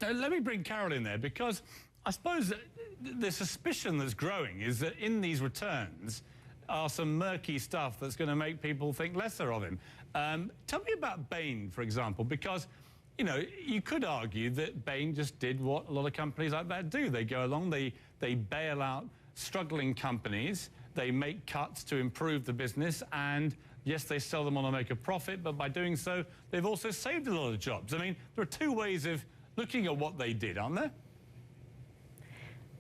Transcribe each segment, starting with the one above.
Now, let me bring Carol in there, because I suppose the suspicion that's growing is that in these returns are some murky stuff that's going to make people think lesser of him. Tell me about Bain, for example, because, you know, you could argue that Bain just did what a lot of companies like that do. They go along, they bail out struggling companies, they make cuts to improve the business, and yes, they sell them on to make a profit, but by doing so, they've also saved a lot of jobs. I mean, there are two ways of looking at what they did, aren't there?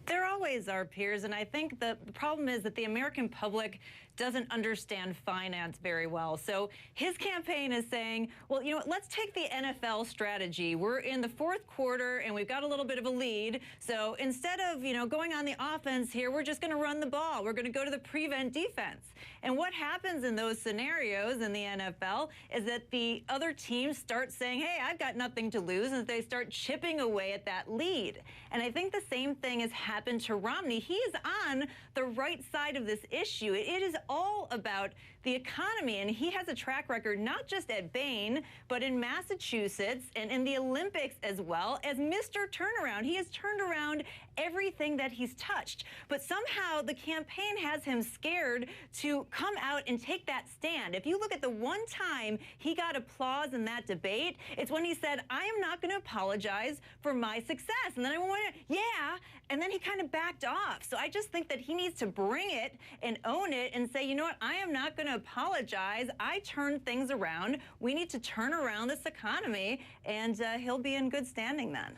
There always are, Piers, and I think the problem is that the American public doesn't understand finance very well. So his campaign is saying, well, you know what, let's take the NFL strategy. We're in the fourth quarter and we've got a little bit of a lead. So instead of, you know, going on the offense here, we're just going to run the ball. We're going to go to the prevent defense. And what happens in those scenarios in the NFL is that the other teams start saying, hey, I've got nothing to lose, and they start chipping away at that lead. And I think the same thing has happened to Romney. He is on the right side of this issue. It is all about the economy, and he has a track record not just at Bain, but in Massachusetts and in the Olympics as well as Mr. Turnaround. He has turned around everything that he's touched. But somehow the campaign has him scared to come out and take that stand. If you look at the one time he got applause in that debate, it's when he said, I am not going to apologize for my success. And then everyone went, yeah, and then he kind of backed off. So I just think that he needs to bring it and own it and say, you know what, I am not going to apologize. I turned things around. We need to turn around this economy, and he'll be in good standing then.